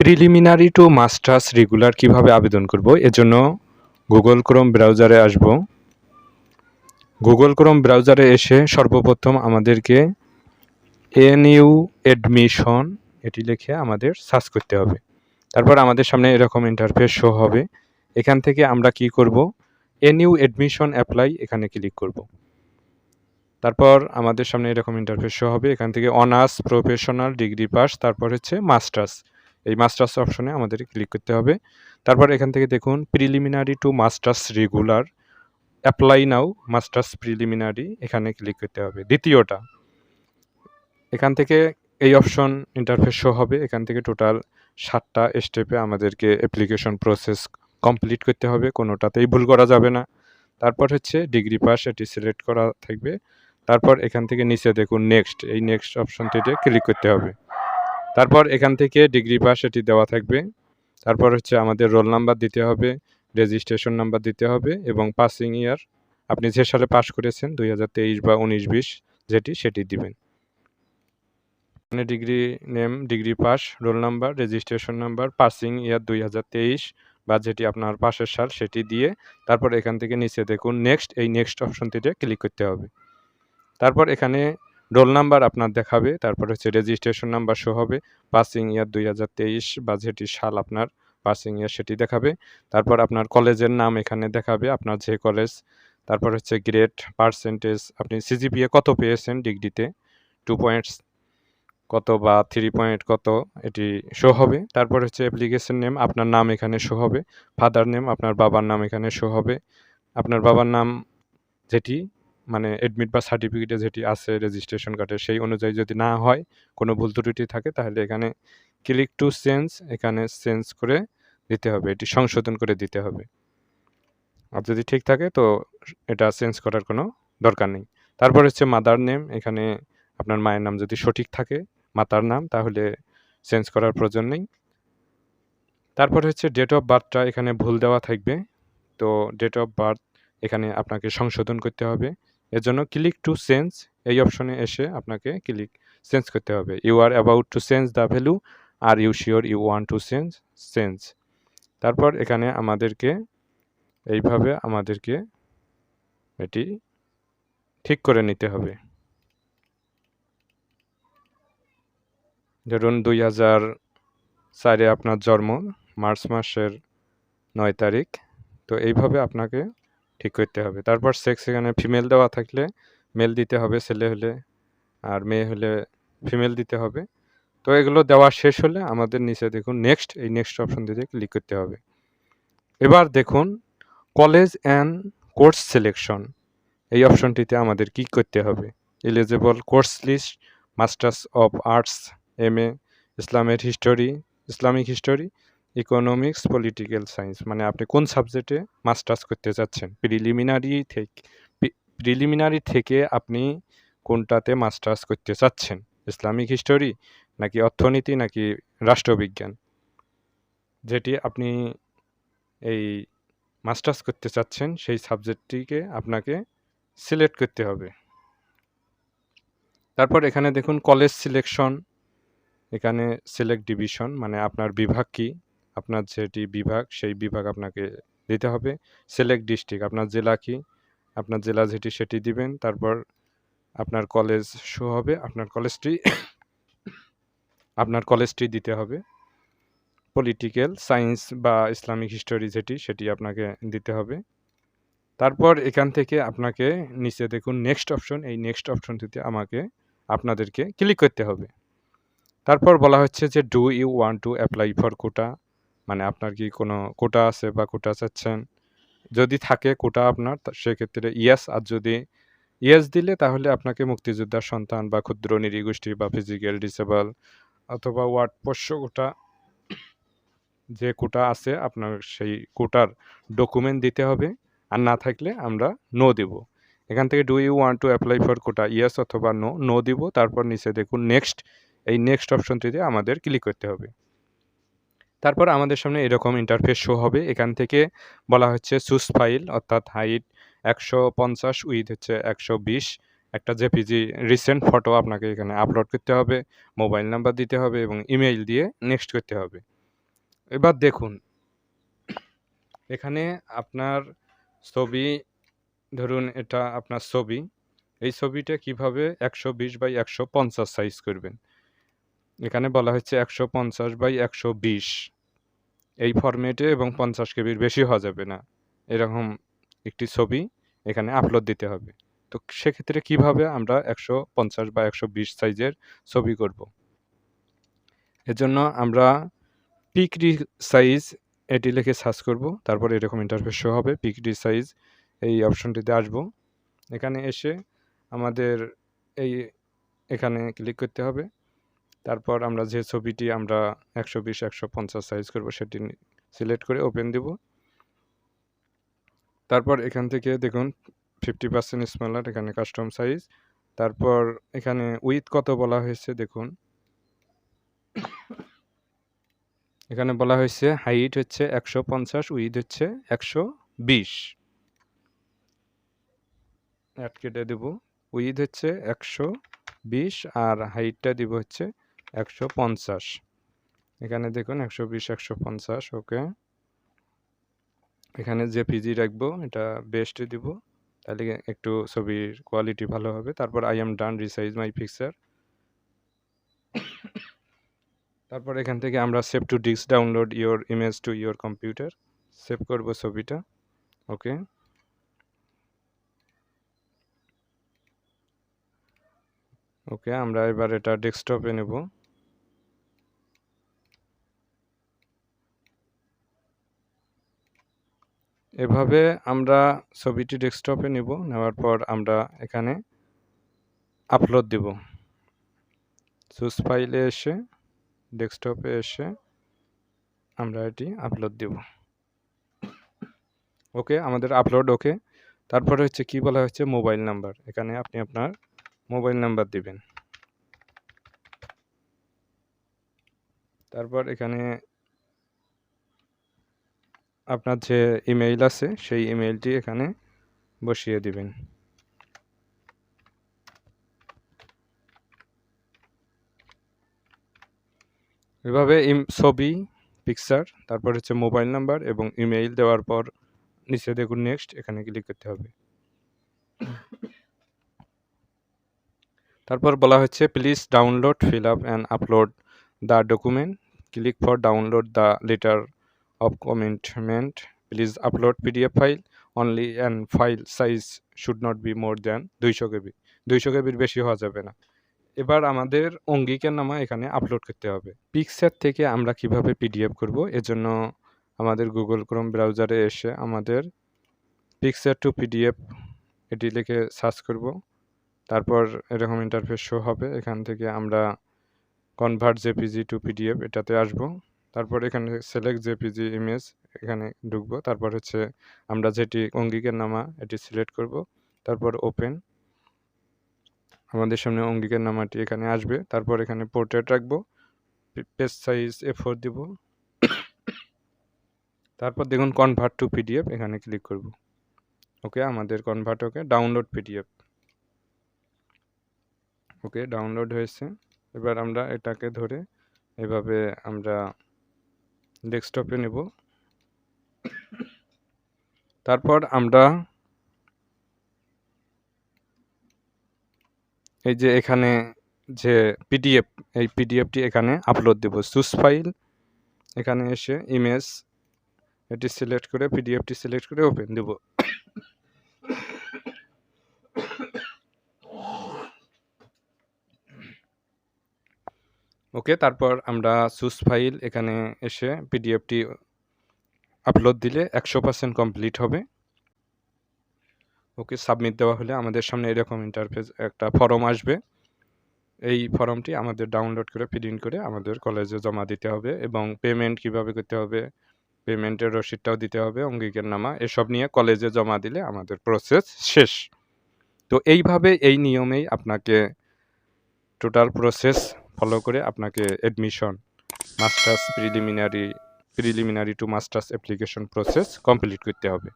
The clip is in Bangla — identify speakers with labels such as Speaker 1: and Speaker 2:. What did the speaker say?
Speaker 1: প্রিলিমিনারি টু মাস্টার্স রেগুলার কিভাবে আবেদন করব এজন্য গুগল ক্রোম ব্রাউজারে আসব। গুগল ক্রোম ব্রাউজারে এসে সর্বপ্রথম আমাদেরকে এনইউ অ্যাডমিশন এটি লিখে আমাদের সার্চ করতে হবে। তারপর আমাদের সামনে এরকম ইন্টারফেস শো হবে। এখান থেকে আমরা কি করব, এনইউ অ্যাডমিশন অ্যাপ্লাই এখানে ক্লিক করব। তারপর আমাদের সামনে এরকম ইন্টারফেস শো হবে। এখান থেকে অনার্স, প্রফেশনাল, ডিগ্রি পাস, তারপর হচ্ছে মাস্টার্স। এই মাস্টার্স অপশনে আমাদের ক্লিক করতে হবে। তারপর এখান থেকে দেখুন preliminary to masters regular apply now masters preliminary, এখানে ক্লিক করতে হবে দ্বিতীয়টা। এখান থেকে এই অপশন ইন্টারফেস শো হবে। এখান থেকে টোটাল 7টা স্টেপে আমাদেরকে অ্যাপ্লিকেশন প্রসেস কমপ্লিট করতে হবে, কোনোটাতেই ভুল করা যাবে না। তারপর হচ্ছে ডিগ্রি পাস, এটি সিলেক্ট করা থাকবে। তারপর এখান থেকে নিচে দেখুন নেক্সট, এই নেক্সট অপশনটিতে ক্লিক করতে হবে। তারপর এখান থেকে ডিগ্রি পাস এটি দেওয়া থাকবে। তারপর হচ্ছে আমাদের রোল নাম্বার দিতে হবে, রেজিস্ট্রেশন নাম্বার দিতে হবে এবং পাসিং ইয়ার আপনি যে সালে পাস করেছেন 2023 বা 19-20 যেটি সেটি দিবেন। মানে degree name, degree pass, roll number, registration number, passing ইয়ার 2023 বা যেটি আপনার পাশের সাল সেটি দিয়ে তারপর এখান থেকে নিচে দেখুন নেক্সট, এই নেক্সট অপশনটিতে ক্লিক করতে হবে। তারপর এখানে রোল নাম্বার আপনার দেখাবে, তারপর হচ্ছে রেজিস্ট্রেশন নাম্বার শো হবে, পাসিং ইয়ার 2023 বা যেটি সাল আপনার পাসিং ইয়ার সেটি দেখাবে। তারপর আপনার কলেজের নাম এখানে দেখাবে, আপনার যে কলেজ। তারপর হচ্ছে গ্রেড, পার্সেন্টেজ, আপনি সিজিপিএ কত পেয়েছেন ডিগ্রিতে, 2 পয়েন্টস কত বা 3 পয়েন্ট কত, এটি শো হবে। তারপর হচ্ছে অ্যাপ্লিকেশন নেম, আপনার নাম এখানে শো হবে। ফাদার নেম, আপনার বাবার নাম এখানে শো হবে। আপনার বাবার নাম যেটি মানে অ্যাডমিট বা সার্টিফিকেটে যেটি আছে রেজিস্ট্রেশন কার্ডে সেই অনুযায়ী যদি না হয়, কোনো ভুল ত্রুটি থাকে, তাহলে এখানে ক্লিক টু চেঞ্জ, এখানে চেঞ্জ করে দিতে হবে, এটি সংশোধন করে দিতে হবে। আর যদি ঠিক থাকে তো এটা চেঞ্জ করার কোনো দরকার নেই। তারপর হচ্ছে মাদার নেম, এখানে আপনার মায়ের নাম যদি সঠিক থাকে মাতার নাম, তাহলে চেঞ্জ করার প্রয়োজন নেই। তারপর হচ্ছে ডেট অফ বার্থটা এখানে ভুল দেওয়া থাকবে, তো ডেট অফ বার্থ এখানে আপনাকে সংশোধন করতে হবে। এর জন্য ক্লিক টু চেঞ্জ এই অপশনে এসে আপনাকে ক্লিক চেঞ্জ করতে হবে। You are about to change the value, are you sure you want to change. তারপর এখানে আমাদেরকে এইভাবে আমাদেরকে এটি ঠিক করে নিতে হবে। ধরুন 2004-এ আপনার জন্ম, মার্চ মাসের 9 তারিখ, তো এইভাবে আপনাকে ঠিক করতে হবে। তারপর সেক্স এখানে ফিমেল দেওয়া থাকলে মেল দিতে হবে ছেলে হলে, আর মেয়ে হলে ফিমেল দিতে হবে। তো এগুলো দেওয়া শেষ হলে আমাদের নিচে দেখুন নেক্সট, এই নেক্সট অপশনটিতে ক্লিক করতে হবে। এবার দেখুন কলেজ অ্যান্ড কোর্স সিলেকশন, এই অপশনটিতে আমাদের কি করতে হবে। Eligible course list, masters of arts, MA, Islamic history, economics, political science, মানে আপনি কোন সাবজেক্টে মাস্টার্স করতে চাচ্ছেন। প্রিলিমিনারি থেকে আপনি কোনটাতে মাস্টার্স করতে চাচ্ছেন, ইসলামিক হিস্টোরি নাকি অর্থনীতি নাকি রাষ্ট্রবিজ্ঞান, যেটি আপনি এই মাস্টার্স করতে চাচ্ছেন সেই সাবজেক্টটিকে আপনাকে সিলেক্ট করতে হবে। তারপর এখানে দেখুন কলেজ সিলেকশন, এখানে সিলেক্ট ডিভিশন, মানে আপনার বিভাগ কি, আপনার যেটি বিভাগ সেই বিভাগ আপনাকে দিতে হবে। সিলেক্ট ডিস্ট্রিক্ট, আপনার জেলা কি, আপনার জেলা যেটি সেটি দিবেন। তারপর আপনার কলেজ শো হবে, আপনার কলেজটি দিতে হবে। পলিটিক্যাল সায়েন্স বা ইসলামিক হিস্টোরি যেটি সেটি আপনাকে দিতে হবে। তারপর এখান থেকে আপনাকে নিচে দেখুন নেক্সট অপশন, এই নেক্সট অপশনটিতে আপনাদেরকে ক্লিক করতে হবে। তারপর বলা হচ্ছে যে do you want to apply for quota, মানে আপনার কি কোনো কোটা আছে বা কোটা চাচ্ছেন। যদি থাকে কোটা আপনার সেক্ষেত্রে ইয়েস, আর যদি ইয়েস দিলে তাহলে আপনাকে মুক্তিযোদ্ধার সন্তান বা ক্ষুদ্র নৃগোষ্ঠী বা ফিজিক্যাল ডিসেবল অথবা ওয়ার্ড পোষ্য কোটা, যে কোটা আছে আপনার সেই কোটার ডকুমেন্ট দিতে হবে। আর না থাকলে আমরা নো দেব। এখান থেকে do you want to apply for quota, yes অথবা নো দিব। তারপর নিচে দেখুন নেক্সট, এই নেক্সট অপশনটিতে আমাদের ক্লিক করতে হবে। তারপর আমাদের সামনে এরকম ইন্টারফেস শো হবে। এখান থেকে বলা হচ্ছে চুজ ফাইল, অর্থাৎ হাইট 150 উইথ হচ্ছে 120, একটা জেপিজি রিসেন্ট ফটো আপনাকে এখানে আপলোড করতে হবে, মোবাইল নাম্বার দিতে হবে এবং ইমেইল দিয়ে নেক্সট করতে হবে। এবার দেখুন এখানে আপনার ছবি, ধরুন এটা আপনার ছবি, এই ছবিটা কিভাবে 120 বাই 150 সাইজ করবেন। এখানে বলা হচ্ছে 150 বাই 120 এই ফরম্যাটে, এবং 50 কেবির বেশি হওয়া যাবে না, এরকম একটি ছবি এখানে আপলোড দিতে হবে। তো সেক্ষেত্রে কিভাবে আমরা 150 বা 120 সাইজের ছবি করব। এজন্য আমরা পিক সাইজ এটি লিখে সার্চ করব, তারপর এরকম ইন্টারফেস শো হবে। পিক সাইজ এই অপশনটিতে আসব, এখানে এসে আমাদের এই এখানে ক্লিক করতে হবে। তারপর আমরা যে ছবিটি আমরা 120 150 সাইজ করব সেটি সিলেক্ট করে ওপেন দেব। তারপর এখান থেকে দেখুন 50% স্মলার, এখানে কাস্টম সাইজ। তারপর এখানে উইথ কত বলা হয়েছে দেখুন, এখানে বলা হয়েছে হাইট হচ্ছে 150, উইথ হচ্ছে 120। অ্যাড কেটে দেব, উইথ হচ্ছে 120 আর হাইটটা দিব হচ্ছে 150। এখানে দেখুন 120 150, ওকে। এখানে যে পিজি রাখবো এটা বেস্ট দিব, তাহলে একটু ছবির কোয়ালিটি ভালো হবে। তারপর I am done, resize my picture. তারপর এখান থেকে আমরা save to disk, download your image to your computer, save করব ছবিটা, ওকে। ওকে, আমরা এবার এটা ডেস্কটপে নেব। এভাবে আমরা ছবিটি ডেস্কটপে নেব, নেওয়ার পর আমরা এখানে আপলোড দেব। চুজ ফাইলে এসে ডেস্কটপে এসে আমরা এটি আপলোড দেব। ওকে, আমাদের আপলোড ওকে। তারপরে হচ্ছে কি বলা হচ্ছে মোবাইল নাম্বার, এখানে আপনি আপনার মোবাইল নাম্বার দিবেন। তারপর এখানে আপনার যে ইমেইল আছে সেই ইমেইলটি এখানে বসিয়ে দিবেন। এভাবে ছবি, পিকচার, তারপর হচ্ছে মোবাইল নাম্বার এবং ইমেইল দেওয়ার পর নিচে দেখুন নেক্সট, এখানে ক্লিক করতে হবে। তারপর বলা হচ্ছে please download, fill up and upload the document, click for download the letter of commitment, please upload PDF file only and file size should not be more than 200 কেবি। 200 কেবির বেশি হওয়া যাবে না। এবার আমাদের অঙ্গীকারনামা এখানে আপলোড করতে হবে। পিকচার থেকে আমরা কিভাবে পিডিএফ করব, এজন্য আমাদের গুগল ক্রোম ব্রাউজারে এসে আমাদের পিকচার টু পিডিএফ এটি লিখে সার্চ করব। তারপর এরকম ইন্টারফেস শো হবে, এখান থেকে আমরা কনভার্ট জেপিজি টু পিডিএফ এটাতে আসব। তারপর এখানে সিলেক্ট জেপিজি ইমেজ, এখানে ঢুকবো। তারপর হচ্ছে আমরা যেটি অঙ্গীকারনামা এটি সিলেক্ট করব, তারপর ওপেন। আমাদের সামনে অঙ্গীকারনামাটি এখানে আসবে। তারপর এখানে পোর্ট্রেট রাখবো, পেজ সাইজ A4 দিব। তারপর দেখুন কনভার্ট টু পিডিএফ, এখানে ক্লিক করব। ওকে, আমাদের কনভার্ট ওকে। ডাউনলোড পিডিএফ, ওকে, ডাউনলোড হয়েছে। এবার আমরা এটাকে ধরে এভাবে আমরা ডেস্কটপে নেব। তারপর আমরা এই যে এখানে যে পিডিএফ, এই পিডিএফটি এখানে আপলোড দেব। চুজ ফাইল, এখানে এসে ইমেজ এটি সিলেক্ট করে পিডিএফটি সিলেক্ট করে ওপেন দেব। ওকে, তারপর আমরা চুজ ফাইল এখানে এসে পিডিএফটি আপলোড দিলে 100% কমপ্লিট হবে। ওকে, সাবমিট দেওয়া হলে আমাদের সামনে এরকম ইন্টারফেস একটা ফর্ম আসবে। এই ফর্মটি আমাদের ডাউনলোড করে প্রিন্ট করে আমাদের কলেজে জমা দিতে হবে, এবং পেমেন্ট কিভাবে করতে হবে, পেমেন্টের রসিদটাও দিতে হবে, অঙ্গীকারনামা এসব নিয়ে কলেজে জমা দিলে আমাদের প্রসেস শেষ। তো এইভাবে এই নিয়মেই আপনাকে টোটাল প্রসেস ফলো করে আপনাকে admission masters preliminary to masters application process complete করতে হবে।